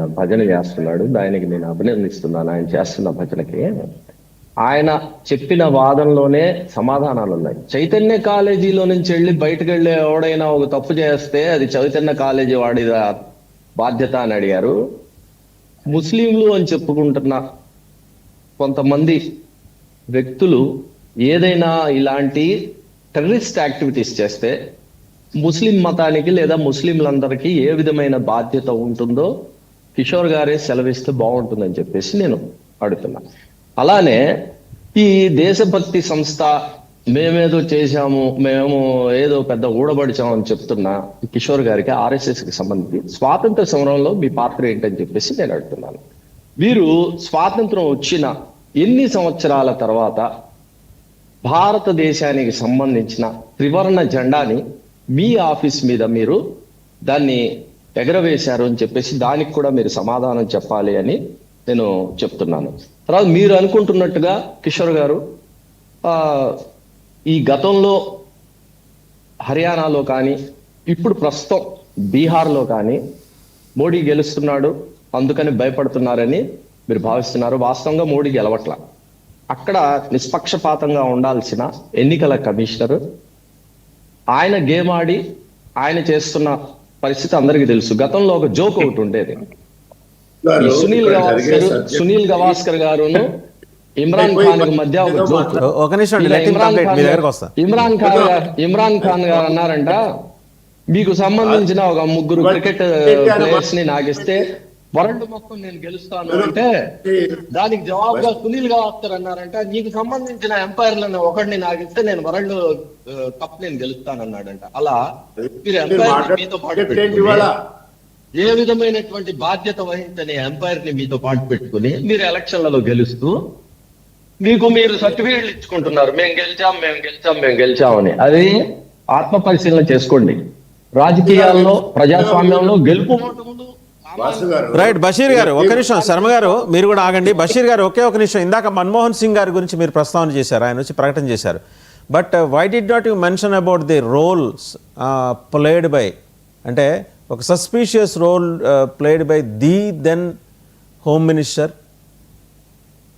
ఆయన భజన చేస్తున్నాడు, దానికి నేను అభినందిస్తున్నాను. ఆయన చేస్తున్న భజనకి ఆయన చెప్పిన వాదనలోనే సమాధానాలు ఉన్నాయి. చైతన్య కాలేజీలో నుంచి వెళ్ళి బయటకు వెళ్ళి ఎవడైనా ఒక తప్పు చేస్తే అది చైతన్య కాలేజీ వాడి బాధ్యత అని అడిగారు. ముస్లింలు అని చెప్పుకుంటున్న కొంతమంది వ్యక్తులు ఏదైనా ఇలాంటి టెర్రరిస్ట్ యాక్టివిటీస్ చేస్తే ముస్లిం మతానికి లేదా ముస్లింలందరికీ ఏ విధమైన బాధ్యత ఉంటుందో కిషోర్ గారే సెలవిస్తే బాగుంటుందని చెప్పేసి నేను అడుగుతున్నా. అలానే ఈ దేశభక్తి సంస్థ మేమేదో చేశాము, మేము ఏదో పెద్ద ఊడబడిచాము అని చెప్తున్నా కిషోర్ గారికి ఆర్ఎస్ఎస్ కి సంబంధించి స్వాతంత్ర సమరంలో మీ పాత్ర ఏంటని చెప్పేసి నేను అడుగుతున్నాను. వీరు స్వాతంత్రం వచ్చిన ఎన్ని సంవత్సరాల తర్వాత భారతదేశానికి సంబంధించిన త్రివర్ణ జెండాని మీ ఆఫీస్ మీద మీరు దాన్ని ఎగరవేశారు అని చెప్పేసి దానికి కూడా మీరు సమాధానం చెప్పాలి అని నేను చెప్తున్నాను. తర్వాత మీరు అనుకుంటున్నట్టుగా కిషోర్ గారు ఈ గతంలో హర్యానాలో కానీ ఇప్పుడు ప్రస్తుతం బీహార్లో కానీ మోడీ గెలుస్తున్నాడు అందుకని భయపడుతున్నారని మీరు భావిస్తున్నారు. వాస్తవంగా మోడీ గెలవట్ల. అక్కడ నిష్పక్షపాతంగా ఉండాల్సిన ఎన్నికల కమిషనర్ ఆయన గేమ్ ఆడి ఆయన చేస్తున్న పరిస్థితి అందరికీ తెలుసు. గతంలో ఒక జోక్ ఒకటి ఉండేది. సునీల్ గవాస్కర్ గారును ఇమ్రాన్ ఖాన్ మధ్య ఒక జోక్. ఇమ్రాన్ ఖాన్ గారు అన్నారంట, మీకు సంబంధించిన ఒక 3 క్రికెట్ ప్లేయర్స్ ని నాగిస్తే వరల్డ్ మొత్తం నేను గెలుస్తాను అంటే దానికి జవాబుగా సునీల్ గవాస్కర్ అన్నారంట, నీకు సంబంధించిన ఎంపైర్లను ఒకడిని నాగిస్తే నేను వరల్డ్ కప్ నేను గెలుస్తాను అన్నాడంట. అలా మీరు ఎంపైర్ మీతో పాటు ఏ విధమైనటువంటి బాధ్యత వహించని ఎంపైర్ ని మీతో పాటు పెట్టుకుని మీరు ఎలక్షన్లలో గెలుస్తూ మీకు మీరు సర్టిఫికేట్లు ఇచ్చుకుంటున్నారు, మేము గెలిచామని. అది ఆత్మ పరిశీలన చేసుకోండి. రాజకీయాల్లో ప్రజాస్వామ్యంలో గెలుపు రైట్. బషీర్ గారు ఒక నిమిషం, శర్మ గారు మీరు కూడా ఆగండి. బషీర్ గారు ఒకే ఒక నిమిషం. ఇందాక మన్మోహన్ సింగ్ గారి గురించి మీరు ప్రస్తావన చేశారు, ఆయన వచ్చి ప్రకటన చేశారు. But why did not you mention about the roles played by, అంటే ఒక suspicious role played by the then home minister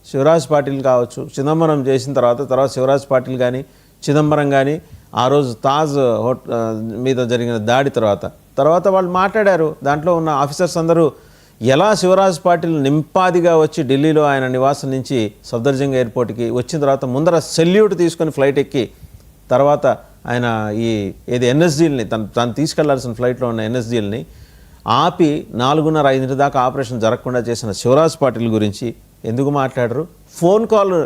Shivraj Patil కావచ్చు. చిదంబరం చేసిన తర్వాత శివరాజ్ పాటిల్ కానీ చిదంబరం కానీ ఆ రోజు తాజ్ మీద జరిగిన దాడి తర్వాత వాళ్ళు మాట్లాడారు. దాంట్లో ఉన్న ఆఫీసర్స్ అందరూ ఎలా శివరాజ్ పాటిల్ నింపాదిగా వచ్చి ఢిల్లీలో ఆయన నివాసం నుంచి సఫ్దర్జంగ్ ఎయిర్పోర్ట్కి వచ్చిన తర్వాత ముందర సెల్యూట్ తీసుకొని ఫ్లైట్ ఎక్కి తర్వాత ఆయన ఏది ఎన్ఎస్డీల్ని తను తీసుకెళ్లాల్సిన ఫ్లైట్లో ఉన్న ఎన్ఎస్డీల్ని ఆపి 4:30-5 దాకా ఆపరేషన్ జరగకుండా చేసిన శివరాజ్ పాటిల్ గురించి ఎందుకు మాట్లాడరు? ఫోన్ కాల్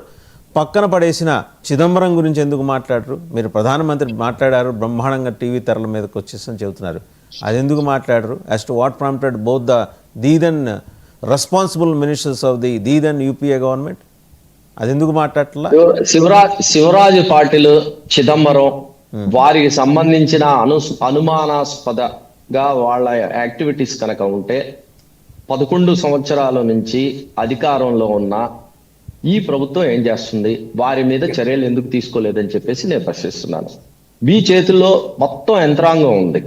పక్కన పడేసిన చిదంబరం గురించి ఎందుకు మాట్లాడరు? మీరు ప్రధానమంత్రి మాట్లాడారు, బ్రహ్మాండంగా టీవీ తెరల మీదకి వచ్చేసని చెబుతున్నారు, అది ఎందుకు మాట్లాడరు? As to what prompted both the then responsible ministers of the then UPA government, అది ఎందుకు మాట్లాడట్లా? శివరాజ్ పాటిల్, చిదంబరం వారికి సంబంధించిన అనుమానాస్పదగా వాళ్ళ యాక్టివిటీస్ కనుక ఉంటే 11 సంవత్సరాల నుంచి అధికారంలో ఉన్న ఈ ప్రభుత్వం ఏం చేస్తుంది? వారి మీద చర్యలు ఎందుకు తీసుకోలేదని చెప్పేసి నేను ప్రశ్నిస్తున్నాను. మీ చేతుల్లో మొత్తం యంత్రాంగం ఉంది.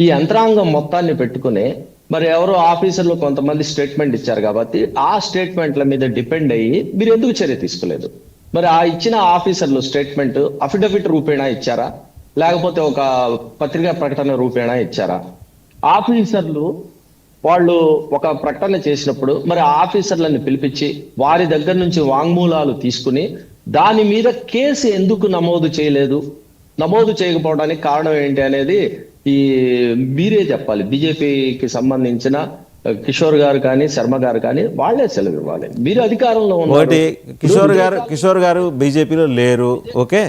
ఈ యంత్రాంగం మొత్తాన్ని పెట్టుకుని మరి ఎవరో ఆఫీసర్లు కొంతమంది స్టేట్మెంట్ ఇచ్చారు కాబట్టి ఆ స్టేట్మెంట్ల మీద డిపెండ్ అయ్యి మీరు ఎందుకు చర్య తీసుకోలేదు? మరి ఆ ఇచ్చిన ఆఫీసర్లు స్టేట్మెంట్ అఫిడవిట్ రూపేణా ఇచ్చారా, లేకపోతే ఒక పత్రికా ప్రకటన రూపేణా ఇచ్చారా? ఆఫీసర్లు వాళ్ళు ఒక ప్రకటన చేసినప్పుడు మరి ఆఫీసర్లను పిలిపించి వారి దగ్గర నుంచి వాంగ్మూలాలు తీసుకుని దాని మీద కేసు ఎందుకు నమోదు చేయలేదు? నమోదు చేయకపోవడానికి కారణం ఏంటి అనేది మీరే చెప్పాలి. బీజేపీకి సంబంధించిన కిషోర్ గారు కానీ శర్మ గారు కానీ వాళ్ళే సెలవు ఇవ్వాలి. మీరు అధికారంలో ఉన్నారు. కిషోర్ గారు బీజేపీలో లేరు, ఓకే.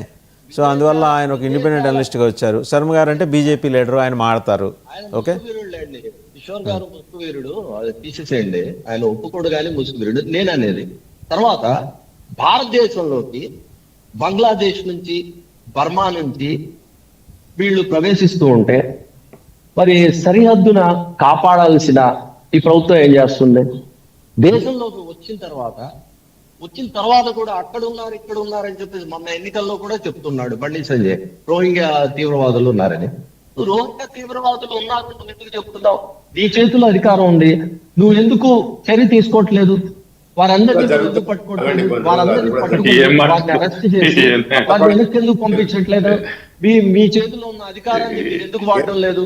సో అందువల్ల ఆయన ఒక ఇండిపెండెంట్ అనలిస్ట్ గా వచ్చారు. శర్మ గారు అంటే బీజేపీ లీడరు, ఆయన మాడతారు, ఓకే. కిషోర్ గారు ముసుగు వీరుడు, అది తీసేసేయండి. ఆయన ఒప్పుకోడు కానీ ముసుగు వీరుడు నేను అనేది. తర్వాత భారతదేశంలోకి బంగ్లాదేశ్ నుంచి బర్మా నుంచి వీళ్ళు ప్రవేశిస్తూ ఉంటే మరి సరిహద్దున కాపాడాల్సిన ఈ ప్రభుత్వం ఏం చేస్తుంది? దేశంలోకి వచ్చిన తర్వాత కూడా అక్కడ ఉన్నారు ఇక్కడ ఉన్నారని చెప్పేసి మొన్న ఎన్నికల్లో కూడా చెప్తున్నాడు బండి సంజయ్, రోహింగ్యా తీవ్రవాదులు ఉన్నారని. రోహింగ్యా తీవ్రవాదులు ఉన్నారు నువ్వు ఎందుకు చెప్తున్నావు? నీ చేతిలో అధికారం ఉంది, నువ్వు ఎందుకు చర్య తీసుకోవట్లేదు? వారందరినీ నువ్వు ఎందుకు పట్టుకోవట్లేదు? వారందరినీ పట్టుకుని వారిని అరెస్ట్ చేసి వారిని వెనక్కి ఎందుకు పంపించట్లేదు? మీ చేతిలో ఉన్న అధికారాన్ని మీరు ఎందుకు వాడటం లేదు?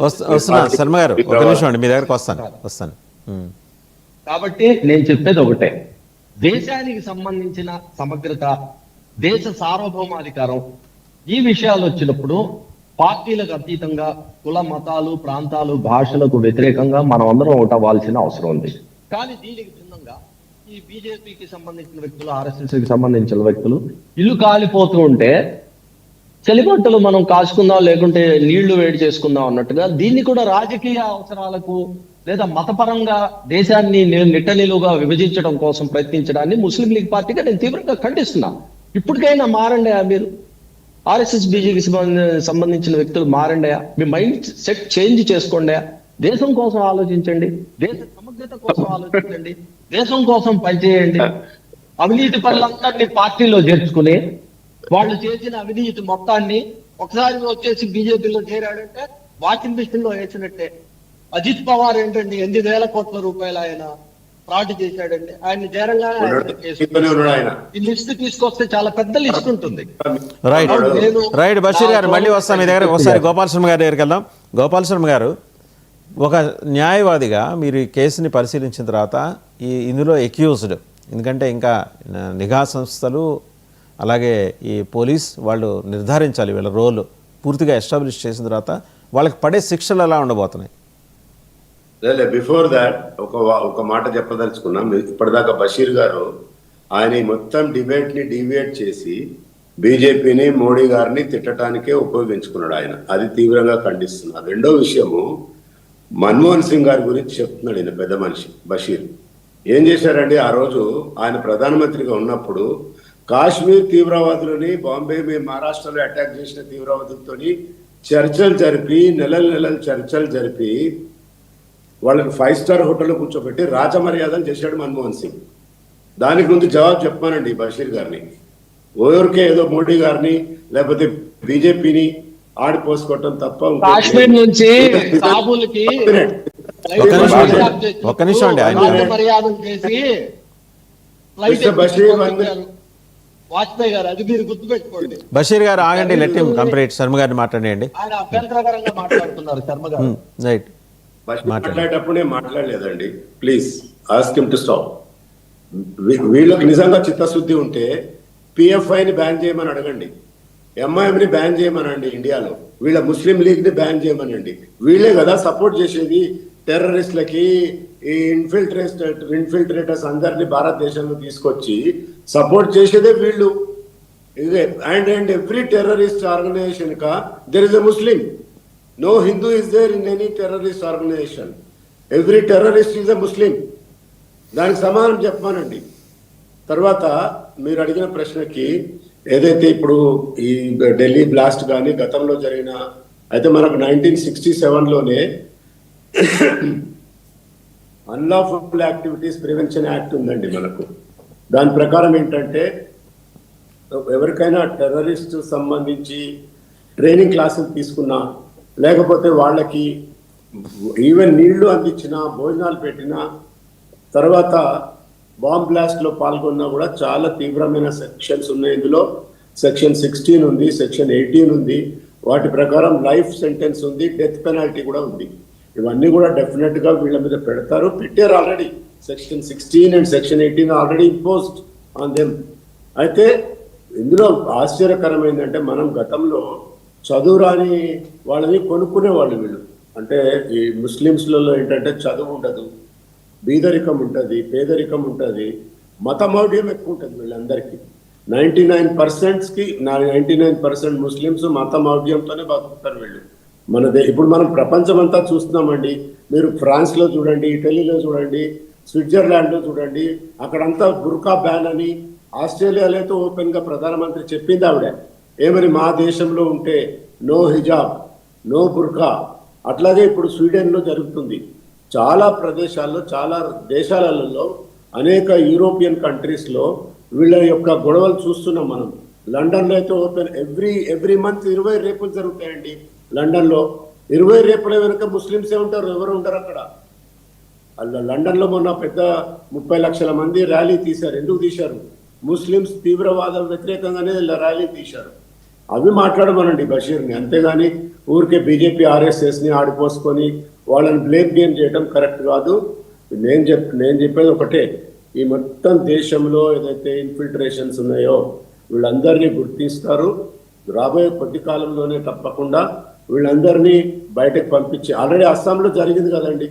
వస్తున్నా శర్మ గారు, ఒక నిమిషం అండి, మీ దగ్గరకు వస్తాను. కాబట్టి నేను చెప్పేది ఒకటే, దేశానికి సంబంధించిన సమగ్రత, దేశ సార్వభౌమాధికారం, ఈ విషయాలు వచ్చినప్పుడు పార్టీలకు అతీతంగా కుల మతాలు ప్రాంతాలు భాషలకు వ్యతిరేకంగా మనం అందరం ఒకటవ్వాల్సిన అవసరం ఉంది. కానీ దీనికి భిన్నంగా ఈ బీజేపీకి సంబంధించిన వ్యక్తులు, ఆర్ఎస్ఎస్కి సంబంధించిన వ్యక్తులు ఇల్లు కాలిపోతూ ఉంటే చలిమంటలు మనం కాచుకుందాం లేకుంటే నీళ్లు వేడి చేసుకుందాం అన్నట్టుగా దీన్ని కూడా రాజకీయ అవసరాలకు లేదా మతపరంగా దేశాన్ని నిట్టనిలుగా విభజించడం కోసం ప్రయత్నించడాన్ని ముస్లిం లీగ్ పార్టీగా నేను తీవ్రంగా ఖండిస్తున్నా. ఇప్పటికైనా మారండి, మీరు ఆర్ఎస్ఎస్ బీజేపీకి సంబంధించిన వ్యక్తులు మారండి, మీ మైండ్ సెట్ చేంజ్ చేసుకోండి, దేశం కోసం ఆలోచించండి, దేశ సమగ్రత కోసం ఆలోచించండి, దేశం కోసం పనిచేయండి. అవినీతి పనులందరినీ పార్టీలో చేర్చుకుని వాళ్ళు చేసిన అవినీతి మొత్తాన్ని ఒకసారి వచ్చేసి బీజేపీలో చేరాడంటే వాషింగ్ మిషన్ లో వేసినట్టే. అజిత్ పవార్ ఏంటండి 8,000 కోట్ల రూపాయలు ఆయన ఫ్రాడ్ చేశాడండి, ఆయన చేరంగానే ఈ లిస్ట్ తీసుకొస్తే చాలా పెద్ద లిస్ట్ ఉంటుంది. రైట్ బషీర్ గారు, మళ్ళీ వస్తాం మీ దగ్గర. ఒకసారి గోపాల్ శర్మ గారి దగ్గరికి వెళ్దాం. గోపాల్ శర్మ గారు, ఒక న్యాయవాదిగా మీరు ఈ కేసుని పరిశీలించిన తర్వాత ఇందులో ఎక్యూజ్డ్, ఎందుకంటే ఇంకా నిఘా సంస్థలు అలాగే ఈ పోలీస్ వాళ్ళు నిర్ధారించాలి, వీళ్ళ రోల్ పూర్తిగా ఎస్టాబ్లిష్ చేసిన తర్వాత వాళ్ళకి పడే శిక్షలు ఎలా ఉండబోతున్నాయి? బిఫోర్ దాట్ ఒక మాట చెప్పదలుచుకున్నాం. ఇప్పటిదాకా బషీర్ గారు ఆయన మొత్తం డిబేట్ ని డివియేట్ చేసి బీజేపీని మోడీ గారిని తిట్టడానికే ఉపయోగించుకున్నాడు. ఆయన అది తీవ్రంగా ఖండిస్తున్నారు. రెండో విషయము, మన్మోహన్ సింగ్ గారి గురించి చెప్తున్నాడు ఈయన పెద్ద మనిషి బషీర్. ఏం చేశారండి, ఆ రోజు ఆయన ప్రధానమంత్రిగా ఉన్నప్పుడు కాశ్మీర్ తీవ్రవాదులని బాంబే మహారాష్ట్రలో అటాక్ చేసిన తీవ్రవాదులతో చర్చలు జరిపి నెలలు చర్చలు జరిపి వాళ్ళని 5 స్టార్ హోటల్లో కూర్చోబెట్టి రాజమర్యాదలు చేశాడు మన్మోహన్ సింగ్. దానికి ముందు జవాబు చెప్పానండి బషీర్ గారిని. ఓవరికే ఏదో మోడీ గారిని లేకపోతే బీజేపీని ఆడిపోసుకోవటం తప్ప కాశ్మీర్ నుంచి కాబూల్కి ఒక్క నిమిషం అండి, మర్యాదలు చేసి వాజ్పేయి గారు, అది మీరు గుర్తుపెట్టుకోండి. బషీర్ గారు ఆగండి, లెట్ హిమ్ కంప్లీట్. శర్మ గారిని మాట్లాడండి. ఆయన అభ్యంతరకరంగా మాట్లాడుతున్నారు శర్మ గారు. రైట్, మాట్లాడేటప్పుడే మాట్లాడలేదండి. Please ask him to stop. వీళ్ళకి నిజంగా చిత్తశుద్ధి ఉంటే పిఎఫ్ఐని బ్యాన్ చేయమని అడగండి, ఎంఐఎంని బ్యాన్ చేయమనండి, ఇండియాలో వీళ్ళ ముస్లిం లీగ్ ని బ్యాన్ చేయమనండి. వీళ్ళే కదా సపోర్ట్ చేసేది టెర్రరిస్టులకి, ఈ ఇన్ఫిల్ట్రేటర్స్ అందరినీ భారతదేశంలో తీసుకొచ్చి సపోర్ట్ చేసేదే వీళ్ళు. అండ్ ఎవ్రీ టెర్రరిస్ట్ ఆర్గనైజేషన్ కా there is a Muslim. No Hindu is there in any terrorist organization. Every terrorist is a Muslim. దానికి సమాధానం చెప్పానండి. తర్వాత మీరు అడిగిన ప్రశ్నకి, ఏదైతే ఇప్పుడు ఈ ఢిల్లీ బ్లాస్ట్ కానీ గతంలో జరిగిన, అయితే మనకు 1967లోనే అన్లాఫుల్ యాక్టివిటీస్ ప్రివెన్షన్ యాక్ట్ ఉందండి మనకు. దాని ప్రకారం ఏంటంటే ఎవరికైనా టెర్రరిస్ట్ సంబంధించి ట్రైనింగ్ క్లాసులు తీసుకున్నా, లేకపోతే వాళ్ళకి ఈవెన్ నీళ్లు అందించినా, భోజనాలు పెట్టినా, తర్వాత బాంబ్ బ్లాస్ట్లో పాల్గొన్నా కూడా చాలా తీవ్రమైన సెక్షన్స్ ఉన్నాయి. ఇందులో సెక్షన్ 16 ఉంది, సెక్షన్ 18 ఉంది. వాటి ప్రకారం లైఫ్ సెంటెన్స్ ఉంది, డెత్ పెనాల్టీ కూడా ఉంది. ఇవన్నీ కూడా డెఫినెట్గా వీళ్ళ మీద పెడతారు, పెట్టారు already. Section 16 and section 18 already imposed on them. అయితే ఇందులో ఆశ్చర్యకరమైందంటే, మనం గతంలో చదువురాని వాళ్ళని కొనుక్కునేవాళ్ళు వీళ్ళు. అంటే ఈ ముస్లిమ్స్లలో ఏంటంటే చదువు ఉండదు, బీదరికం ఉంటుంది, పేదరికం ఉంటుంది, మతమౌఢ్యం ఎక్కువ ఉంటుంది వీళ్ళందరికీ. 99% ముస్లిమ్స్ మతమౌఢ్యంతోనే బతుకుతారు వీళ్ళు. ఇప్పుడు మనం ప్రపంచం అంతా చూస్తున్నామండి. మీరు ఫ్రాన్స్లో చూడండి, ఇటలీలో చూడండి, స్విట్జర్లాండ్లో చూడండి, అక్కడంతా బుర్కా బ్యాన్ అని. ఆస్ట్రేలియాలో అయితే ఓపెన్గా ప్రధానమంత్రి చెప్పింది ఆవిడ, ఏమని, మా దేశంలో ఉంటే నో హిజాబ్, నో బుర్కా. అట్లాగే ఇప్పుడు స్వీడన్లో జరుగుతుంది. చాలా ప్రదేశాల్లో, చాలా దేశాలలో, అనేక యూరోపియన్ కంట్రీస్లో వీళ్ళ యొక్క గొడవలు చూస్తున్నాం మనం. లండన్లో అయితే ఓపెన్ ఎవ్రీ మంత్ 20 రేపులు జరుగుతాయండి లండన్లో. 20 రేపుల వెనుక ముస్లిమ్సే ఉంటారు, ఎవరు ఉంటారు అక్కడ. అలా లండన్లో మొన్న పెద్ద 30 లక్షల మంది ర్యాలీ తీశారు. ఎందుకు తీశారు? ముస్లిమ్స్ తీవ్రవాదం వ్యతిరేకంగానే ర్యాలీ తీశారు. అవి మాట్లాడమనండి బషీర్ని, అంతేగాని ఊరికే బీజేపీ ఆర్ఎస్ఎస్ని ఆడిపోసుకొని వాళ్ళని బ్లేమ్ గేమ్ చేయడం కరెక్ట్ కాదు. నేను చెప్పేది ఒకటే, ఈ మొత్తం దేశంలో ఏదైతే ఇన్ఫిల్ట్రేషన్స్ ఉన్నాయో వీళ్ళందరినీ గుర్తిస్తారు. రాబోయే కొద్ది కాలంలోనే తప్పకుండా వీళ్ళందరినీ బయటకు పంపించి, ఆల్రెడీ అస్సాంలో జరిగింది కదండి.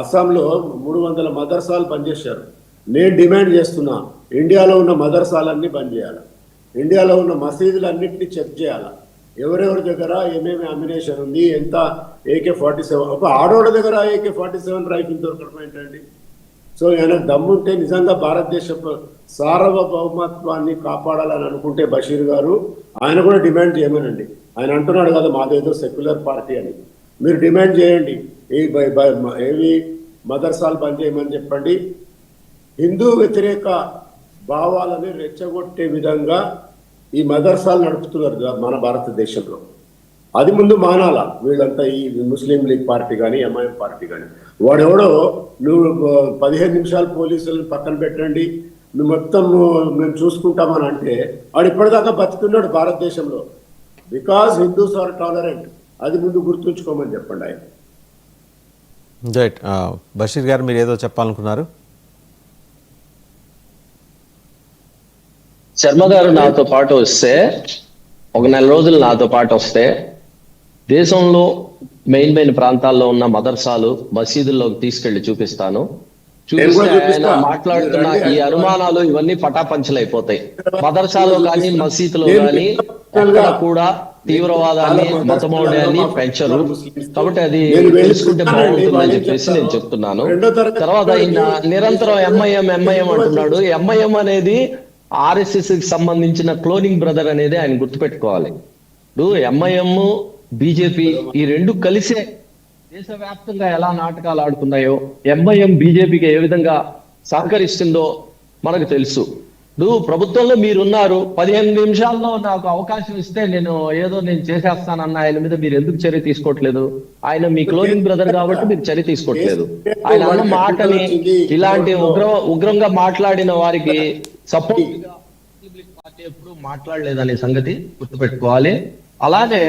అస్సాంలో 300 మదర్సాలు బంద్ చేశారు. నేను డిమాండ్ చేస్తున్నా, ఇండియాలో ఉన్న మదర్సాలన్నీ బంద్ చేయాలి. ఇండియాలో ఉన్న మసీదులన్నింటినీ చెక్ చేయాలి. ఎవరెవరి దగ్గర ఏమేమి అమ్యునేషన్ ఉంది, ఎంత AK-47, ఒక ఆడోళ్ళ దగ్గర AK-47 రైఫిల్ దొరకడం ఏంటండి? సో ఆయన దమ్ముంటే నిజంగా భారతదేశ సార్వభౌమత్వాన్ని కాపాడాలని అనుకుంటే బషీర్ గారు, ఆయన కూడా డిమాండ్ చేయమనండి. ఆయన అంటున్నాడు కదా మాదేదో సెక్యులర్ పార్టీ అని. మీరు డిమాండ్ చేయండి, ఏవి మదర్సాలు బంద్ చేయమని చెప్పండి. హిందూ వ్యతిరేక భావాలని రెచ్చగొట్టే విధంగా ఈ మదర్సాలు నడుపుతున్నారు మన భారతదేశంలో. అది ముందు మానాల వీళ్ళంతా, ఈ ముస్లిం లీగ్ పార్టీ కానీ ఎంఐఎం పార్టీ కానీ. వాడెవడో నువ్వు 15 నిమిషాలు పోలీసులను పక్కన పెట్టండి, నువ్వు మొత్తం మేము చూసుకుంటామని అంటే వాడు ఇప్పటిదాకా బతుకున్నాడు భారతదేశంలో. Because Hindus are tolerant. అది ముందు గుర్తుంచుకోమని చెప్పండి ఆయన. రైట్. బషీర్ గారు మీరు ఏదో చెప్పాలనుకున్నారు? శర్మ గారు నాతో పాటు వస్తే, ఒక నెల రోజులు నాతో పాటు వస్తే, దేశంలో మెయిన్ ప్రాంతాల్లో ఉన్న మదర్సాలు మసీదుల్లోకి తీసుకెళ్లి చూపిస్తాను. చూపిస్తే ఆయన మాట్లాడుతున్న ఈ అనుమానాలు ఇవన్నీ పటాపంచలైపోతాయి. మదర్సాలో కానీ మసీదులో కానీ ఎక్కడ కూడా తీవ్రవాదాన్ని మతమౌఢ్యాన్ని పెంచరు. కాబట్టి అది తెలుసుకుంటే బాగుంటుందని చెప్పేసి నేను చెప్తున్నాను. తర్వాత ఈయన నిరంతరం ఎంఐఎం అంటున్నాడు. ఎంఐఎం అనేది ఆర్ఎస్ఎస్ కి సంబంధించిన క్లోనింగ్ బ్రదర్ అనేది ఆయన గుర్తుపెట్టుకోవాలి. ఇప్పుడు ఎంఐఎం బీజేపీ ఈ రెండు కలిసే దేశవ్యాప్తంగా ఎలా నాటకాలు ఆడుతున్నాయో, ఎంఐఎం బీజేపీకి ఏ విధంగా సహకరిస్తుందో మనకు తెలుసు. ఇప్పుడు ప్రభుత్వంలో మీరున్నారు, 15 నిమిషాల్లో నాకు అవకాశం ఇస్తే నేను చేసేస్తానన్న ఆయన మీద మీరు ఎందుకు చర్య తీసుకోవట్లేదు? ఆయన మీ క్లోనింగ్ బ్రదర్ కాబట్టి మీరు చర్య తీసుకోవట్లేదు. ఆయన అన్న మాటని ఇలాంటి ఉగ్రంగా మాట్లాడిన వారికి సపోర్ట్ గా పార్టీ ఎప్పుడు మాట్లాడలేదనే సంగతి గుర్తుపెట్టుకోవాలి. అలానే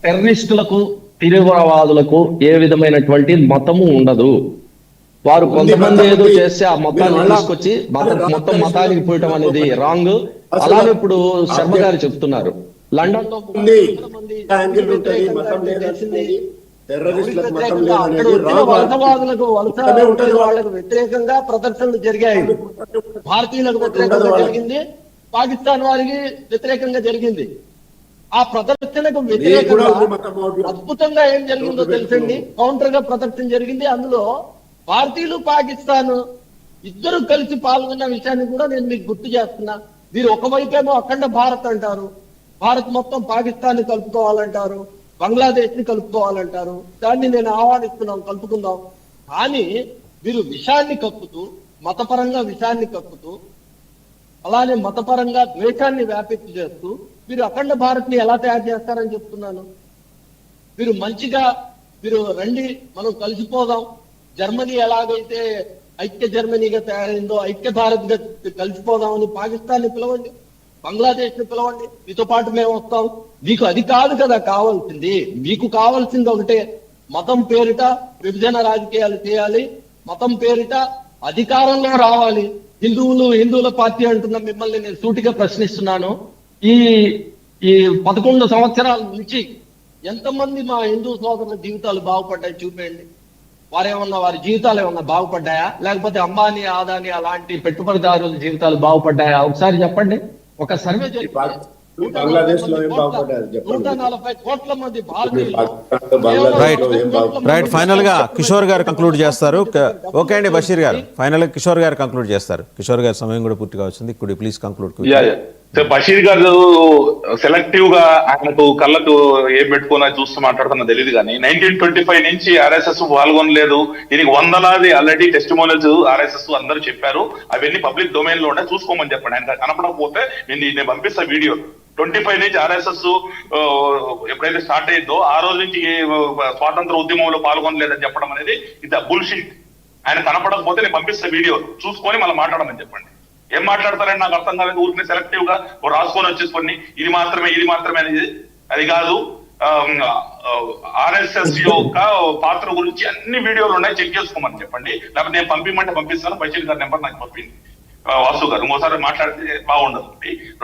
టెర్రరిస్టులకు తీవ్రవాదులకు ఏ విధమైనటువంటి మతము ఉండదు. వారు కొంతమంది ఏదో చేస్తే ఆ మతాన్ని తీసుకొచ్చి మొత్తం మతానికి పోయటం అనేది రాంగ్. అలానే ఇప్పుడు శర్మ గారు చెప్తున్నారు, లండన్ లో వాళ్ళకు వ్యతిరేకంగా ప్రదర్శనలు జరిగాయి. భారతీయులకు వ్యతిరేకంగా జరిగింది, పాకిస్తాన్ వారికి వ్యతిరేకంగా జరిగింది. ఆ ప్రదర్శనకు వ్యతిరేకంగా అద్భుతంగా ఏం జరిగిందో తెలుసండి, కౌంటర్ గా ప్రదర్శన జరిగింది. అందులో భారతీయులు పాకిస్తాన్ ఇద్దరు కలిసి పాల్గొన్న విషయాన్ని కూడా నేను మీకు గుర్తు చేస్తున్నా. మీరు ఒకవైపేమో అఖండ భారత్ అంటారు, భారత్ మొత్తం పాకిస్తాన్ ని కలుపుకోవాలంటారు, బంగ్లాదేశ్ ని కలుపుకోవాలంటారు. దాన్ని నేను ఆహ్వానిస్తున్నాం, కలుపుకుందాం. కానీ మీరు విషయాన్ని కక్కుతూ, మతపరంగా విషయాన్ని కక్కుతూ, అలానే మతపరంగా ద్వేషాన్ని వ్యాపించి చేస్తూ మీరు అఖండ భారత్ ని ఎలా తయారు చేస్తారని చెప్తున్నాను. మీరు మంచిగా మీరు రండి, మనం కలిసిపోదాం. జర్మనీ ఎలాగైతే ఐక్య జర్మనీగా తయారైందో ఐక్య భారత్ గా కలిసిపోదామని పాకిస్తాన్ ని పిలవండి, బంగ్లాదేశ్ ని పిలవండి, మీతో పాటు మేము వస్తాం. మీకు అది కాదు కదా కావాల్సింది. మీకు కావాల్సింది ఒకటే, మతం పేరిట విభజన రాజకీయాలు చేయాలి, మతం పేరిట అధికారంలో రావాలి. హిందువుల పార్టీ అంటున్న మిమ్మల్ని నేను సూటిగా ప్రశ్నిస్తున్నాను. ఈ 11 సంవత్సరాల నుంచి ఎంతమంది మా హిందూ సోదరుల జీవితాలు బాగుపడ్డాయి చూపేయండి. వారి జీవితాలు ఏమన్నా బాగుపడ్డాయా? లేకపోతే అంబానీ, అదానీ అలాంటి పెట్టుబడిదారుల జీవితాలు బాగుపడ్డాయా? ఒకసారి చెప్పండి. ఒక సర్వే జరిగి బంగ్లాదేశ్ లో ఏం బాగుపడ్డారు? 140 కోట్ల మంది భారతీయులు. రైట్. ఫైనల్ గా కిషోర్ గారు కంక్లూడ్ చేస్తారు. ఓకే అండి బషీర్ గారు, ఫైనల్ గా కిషోర్ గారు కంక్లూడ్ చేస్తారు. కిషోర్ గారి సమయం కూడా పూర్తిగా వచ్చింది. Could you please conclude? So Basheer garu selective గా ఆయనకు కళ్ళకు ఏం పెట్టుకున్నా చూస్తూ మాట్లాడుతున్నా తెలియదు కానీ 1925 నుంచి ఆర్ఎస్ఎస్ పాల్గొనలేదు. దీనికి వందలాది ఆల్రెడీ టెస్టిమోనియల్స్ ఆర్ఎస్ఎస్ అందరూ చెప్పారు. అవన్నీ పబ్లిక్ డొమైన్ లో ఉంటే చూసుకోమని చెప్పండి. ఆయన కనపడకపోతే నేను పంపిస్తా వీడియో. 25 నుంచి ఆర్ఎస్ఎస్ ఎప్పుడైతే స్టార్ట్ అయిందో ఆ రోజు నుంచి స్వాతంత్ర ఉద్యమంలో పాల్గొనలేదని చెప్పడం అనేది ఇది బుల్షిట్. ఆయన కనపడకపోతే నేను పంపిస్తా వీడియో చూసుకొని మళ్ళీ మాట్లాడమని చెప్పండి. ఏం మాట్లాడతారని నాకు అర్థం కాలేదు. ఊరికి సెలెక్టివ్ గా రాసుకొని వచ్చేసుకొని ఇది మాత్రమే అనేది అది కాదు. ఆర్ఎస్ఎస్ యొక్క పాత్ర గురించి అన్ని వీడియోలు ఉన్నాయి, చెక్ చేసుకోమని చెప్పండి. లేకపోతే నేను పంపిమంటే పంపిస్తాను. బషీర్ గారి నెంబర్ నాకు పంపింది. వాసు గారు ఇంకోసారి మాట్లాడితే బాగుండదు.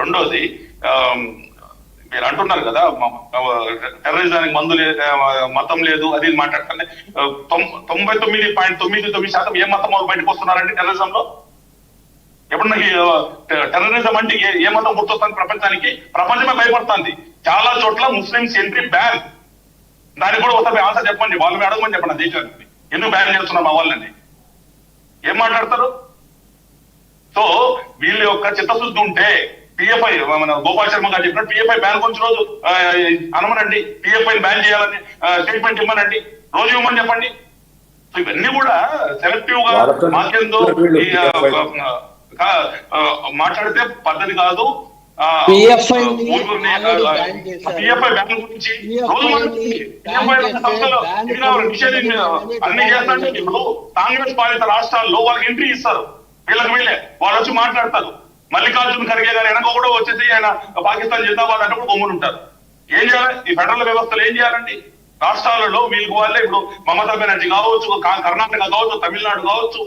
రెండోది, మీరు అంటున్నారు కదా టెర్రరిజానికి మందు లేదు, మతం లేదు, అది మాట్లాడుతుంది. 99.99% ఏ మతం వాళ్ళు బయటకు వస్తున్నారండి టెర్రరిజంలో? ఎప్పుడు నాకు టెర్రరిజం అంటే ఏ మతం గుర్తొస్తుంది ప్రపంచానికి? ప్రపంచమే భయపడుతుంది. చాలా చోట్ల ముస్లింస్ ఎంట్రీ బ్యాన్. దానికి కూడా ఒకసారి ఆన్సర్ చెప్పండి. వాళ్ళని అడగమని చెప్పండి దేశానికి ఎందుకు బ్యాన్ చేస్తున్నారు మా వాళ్ళని. ఏం మాట్లాడతారు? సో వీళ్ళ యొక్క చిత్తశుద్ధి ఉంటే పిఎఫ్ఐ, మన గోపాల్ శర్మ గారు చెప్పినట్టు పిఎఫ్ఐ బ్యాన్ కొంచెం రోజు అనమనండి. పిఎఫ్ఐ బ్యాన్ చేయాలని స్టేట్మెంట్ ఇవ్వనండి, రోజు ఇవ్వమని చెప్పండి. సో ఇవన్నీ కూడా సెలెక్టివ్ గా మాకేందో మాట్లాడితే పద్ధతి కాదు. పిఎఫ్ఐ బ్యాన్ గురించి అన్ని చేస్తాంటే ఇప్పుడు కాంగ్రెస్ పాలిత రాష్ట్రాల్లో వాళ్ళకి ఎంట్రీ ఇస్తారు. వీళ్ళకి వీళ్ళే వాళ్ళు వచ్చి మాట్లాడతారు. మల్లికార్జున్ ఖర్గే గారు వెనక కూడా వచ్చేసి ఆయన పాకిస్తాన్ జిందాబాద్ అంటే కూడా గమ్మున ఉంటారు. ఏం చేయాలి? ఈ ఫెడరల్ వ్యవస్థలు ఏం చేయాలండి? రాష్ట్రాలలో వీళ్ళకి వాళ్ళే ఇప్పుడు మమతా బెనర్జీ కావచ్చు, కర్ణాటక కావచ్చు, తమిళనాడు కావచ్చు,